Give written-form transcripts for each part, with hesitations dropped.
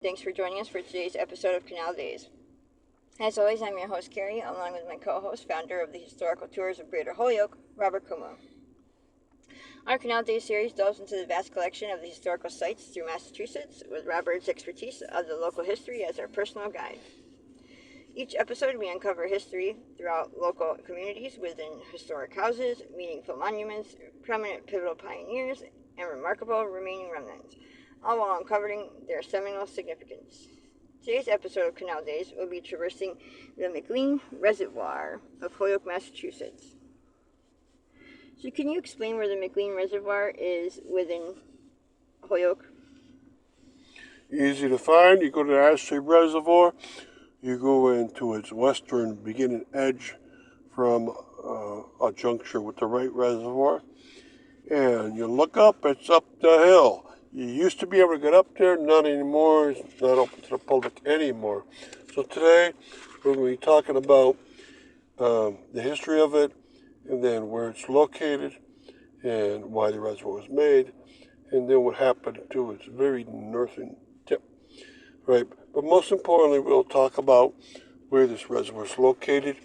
Thanks for joining us for today's episode of Canal Days. As always, I'm your host, Carrie, along with my co-host, founder of the Historical Tours of Greater Holyoke, Robert Kumo. Our Canal Days series delves into the vast collection of the historical sites through Massachusetts, with Robert's expertise of the local history as our personal guide. Each episode, we uncover history throughout local communities within historic houses, meaningful monuments, prominent pivotal pioneers, and remarkable remaining remnants, all while uncovering their seminal significance. Today's episode of Canal Days will be traversing the McLean Reservoir of Holyoke, Massachusetts. So can you explain where the McLean Reservoir is within Holyoke? Easy to find. You go to the Ashley Reservoir, you go into its western beginning edge from a juncture with the right reservoir, and you look up, it's up the hill. You used to be able to get up there, not anymore. It's not open to the public anymore. So today, we're going to be talking about the history of it, and then where it's located, and why the reservoir was made, and then what happened to its very northern tip. Right, but most importantly, we'll talk about where this reservoir is located.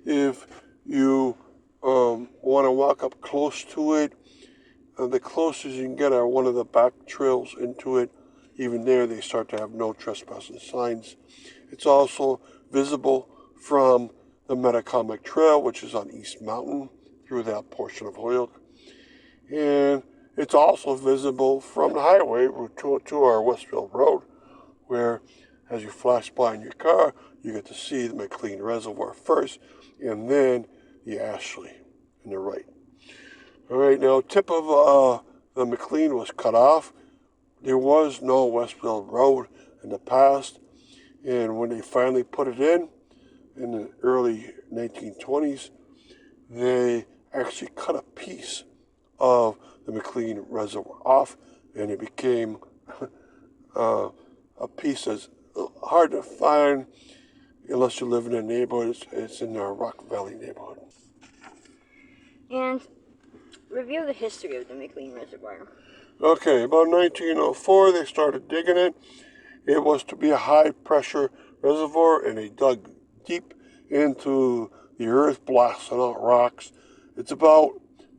If you want to walk up close to it, the closest you can get are one of the back trails into it. Even there, they start to have no trespassing signs. It's also visible from the Metacomic Trail, which is on East Mountain, through that portion of Holyoke. And it's also visible from the highway to our Westfield Road, where as you flash by in your car, you get to see the McLean Reservoir first, and then the Ashley on the right. All right, now tip of the McLean was cut off. There was no Westfield Road in the past, and when they finally put it in the early 1920s, they actually cut a piece of the McLean Reservoir off, and it became a piece that's hard to find unless you live in a neighborhood. It's in the Rock Valley neighborhood. And review the history of the McLean Reservoir. Okay, about 1904, they started digging it. It was to be a high-pressure reservoir, and they dug deep into the earth, blasting out rocks. It's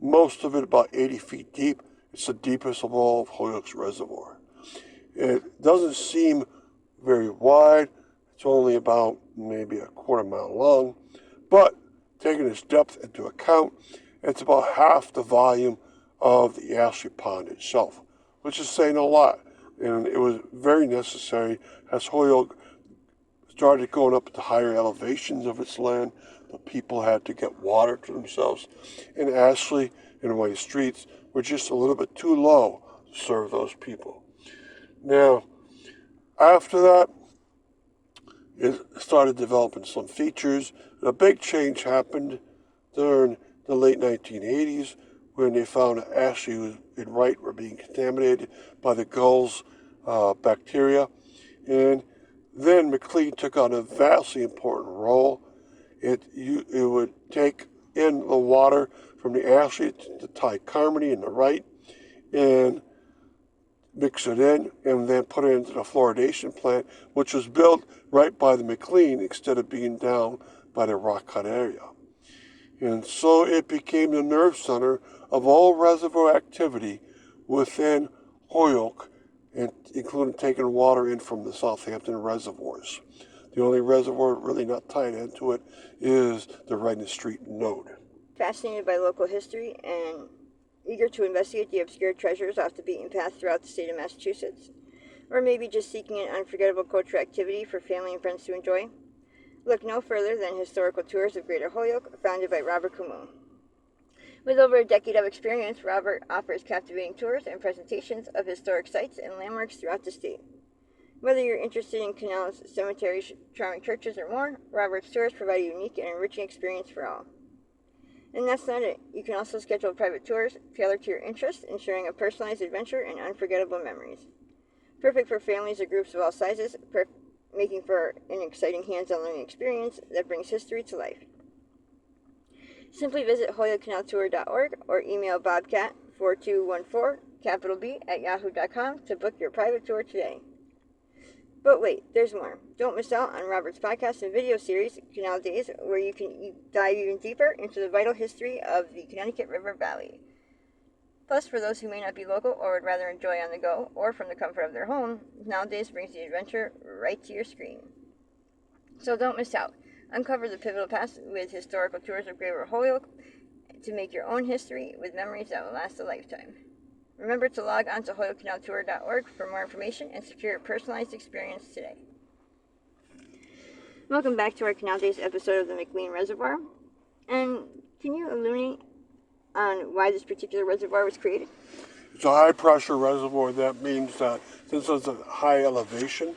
most of it about 80 feet deep. It's the deepest of all of Holyoke's reservoir. It doesn't seem very wide. It's only about maybe a quarter mile long, but taking its depth into account, it's about half the volume of the Ashley Pond itself, which is saying a lot. And it was very necessary as Holyoke started going up to higher elevations of its land. The people had to get water to themselves. And Ashley and White Streets were just a little bit too low to serve those people. Now, after that, it started developing some features. A big change happened during the late 1980s when they found that Ashley and Wright were being contaminated by the gulls bacteria. And then McLean took on a vastly important role. It would take in the water from the Ashley to Ty-Carmody and the Wright and mix it in and then put it into the fluoridation plant, which was built right by the McLean instead of being down by the rock cut area. And so it became the nerve center of all reservoir activity within Holyoke, and including taking water in from the Southampton reservoirs. The only reservoir really not tied into it is the Wright Street node. Fascinated by local history and eager to investigate the obscure treasures off the beaten path throughout the state of Massachusetts? Or maybe just seeking an unforgettable cultural activity for family and friends to enjoy? Look no further than Historical Tours of Greater Holyoke, founded by Robert Kumo. With over a decade of experience, Robert offers captivating tours and presentations of historic sites and landmarks throughout the state. Whether you're interested in canals, cemeteries, charming churches, or more, Robert's tours provide a unique and enriching experience for all. And that's not it. You can also schedule private tours tailored to your interests, ensuring a personalized adventure and unforgettable memories. Perfect for families or groups of all sizes, making for an exciting hands-on learning experience that brings history to life. Simply visit holyokecanaltour.org or email bobcat4214 capital B at yahoo.com to book your private tour today. But wait, there's more. Don't miss out on Robert's podcast and video series, Canal Days, where you can dive even deeper into the vital history of the Connecticut River Valley. Plus, for those who may not be local or would rather enjoy on the go or from the comfort of their home, Canal Days brings the adventure right to your screen. So don't miss out. Uncover the pivotal past with historical tours of Great River Holyoke to make your own history with memories that will last a lifetime. Remember to log on to holyokecanaltour.org for more information and secure a personalized experience today. Welcome back to our Canal Days episode of the McLean Reservoir. And can you illuminate on why this particular reservoir was created? It's a high pressure reservoir. That means that since it's a high elevation,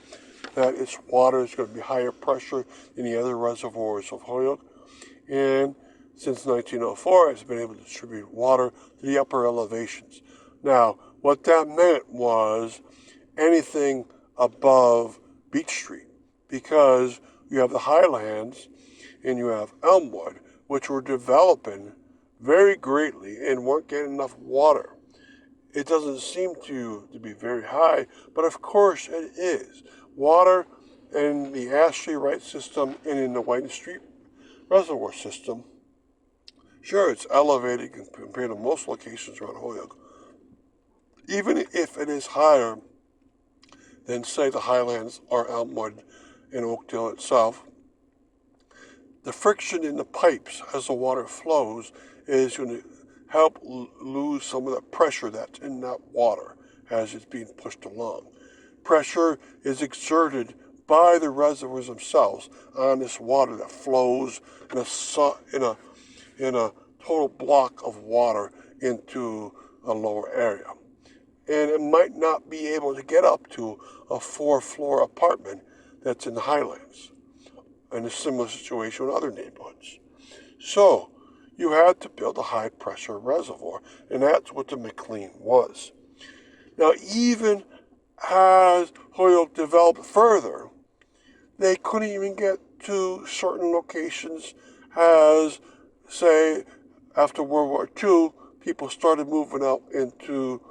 that its water is going to be higher pressure than the other reservoirs of Holyoke. And since 1904, it's been able to distribute water to the upper elevations. Now, what that meant was anything above Beach Street, because you have the highlands and you have Elmwood, which were developing very greatly and weren't getting enough water. It doesn't seem to be very high, but of course it is. Water in the Ashley Wright system and in the White Street Reservoir system, sure, it's elevated compared to most locations around Holyoke. Even if it is higher than, say, the Highlands or Elmwood and Oakdale itself, the friction in the pipes as the water flows is going to help lose some of the pressure that's in that water as it's being pushed along. Pressure is exerted by the reservoirs themselves on this water that flows in a total block of water into a lower area. And it might not be able to get up to a 4-floor apartment that's in the Highlands, in a similar situation with other neighborhoods. So you had to build a high pressure reservoir, and that's what the McLean was. Now, even as Holyoke developed further, they couldn't even get to certain locations as, say, after World War II, people started moving out into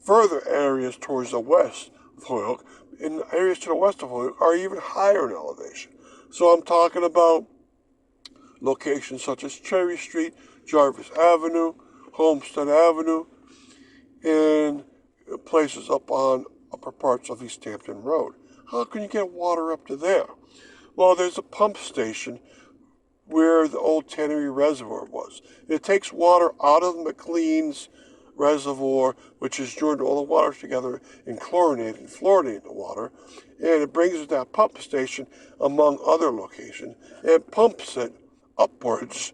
further areas towards the west of Holyoke. And areas to the west of Holyoke are even higher in elevation. So I'm talking about locations such as Cherry Street, Jarvis Avenue, Homestead Avenue, and places up on upper parts of East Hampton Road. How can you get water up to there? Well, there's a pump station where the old Tannery Reservoir was. It takes water out of McLean's reservoir, which is joined all the water together and fluoridated the water, and it brings it to that pump station among other locations and pumps it upwards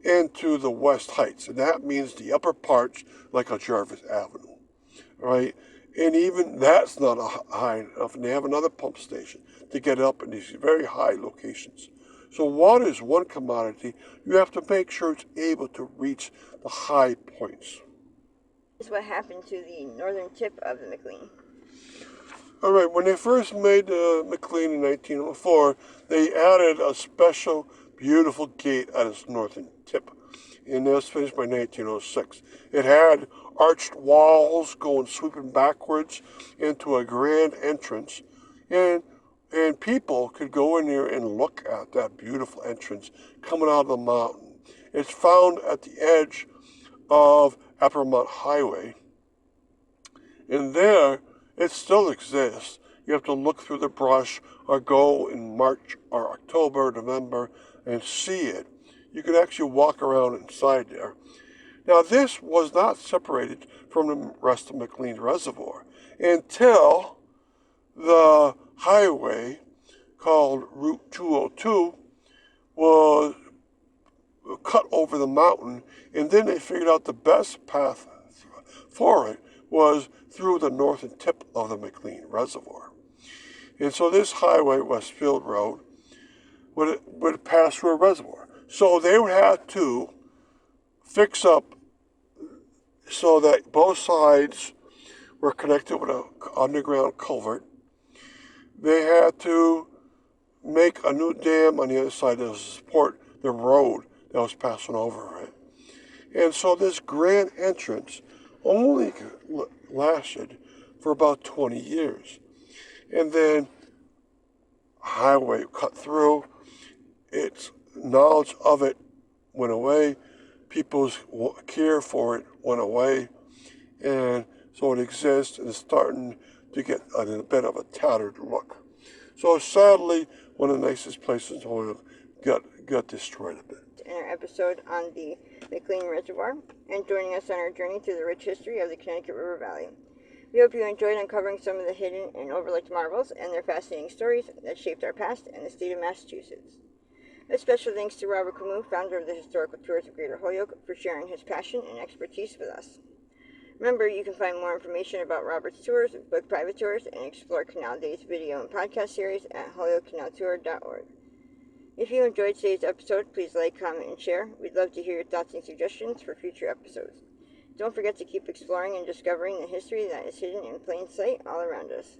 into the West Heights, and that means the upper parts like a Jarvis Avenue, right? And even that's not high enough, and they have another pump station to get up in these very high locations. So water is one commodity. You have to make sure it's able to reach the high points. This is what happened to the northern tip of the McLean. All right, when they first made the McLean in 1904, they added a special, beautiful gate at its northern tip, and that was finished by 1906. It had arched walls going sweeping backwards into a grand entrance, and people could go in there and look at that beautiful entrance coming out of the mountain. It's found at the edge of Appermont Highway, and there it still exists. You have to look through the brush or go in March or October, November, and see it. You can actually walk around inside there. Now, this was not separated from the rest of McLean Reservoir until the highway called Route 202 was cut over the mountain, and then they figured out the best path for it was through the northern tip of the McLean Reservoir. And so this highway, Westfield Road, would pass through a reservoir. So they would have to fix up so that both sides were connected with an underground culvert. They had to make a new dam on the other side to support the road that was passing over it. And so this grand entrance only lasted for about 20 years. And then highway cut through. Its knowledge of it went away. People's care for it went away. And so it exists and is starting to get a bit of a tattered look. So sadly, one of the nicest places in Holyoke got destroyed a bit. In our episode on the McLean Reservoir and joining us on our journey through the rich history of the Connecticut River Valley. We hope you enjoyed uncovering some of the hidden and overlooked marvels and their fascinating stories that shaped our past and the state of Massachusetts. A special thanks to Robert Camus, founder of the Historical Tours of Greater Holyoke, for sharing his passion and expertise with us. Remember, you can find more information about Robert's tours, book private tours, and explore Canal Days video and podcast series at holyokecanaltour.org. If you enjoyed today's episode, please like, comment, and share. We'd love to hear your thoughts and suggestions for future episodes. Don't forget to keep exploring and discovering the history that is hidden in plain sight all around us.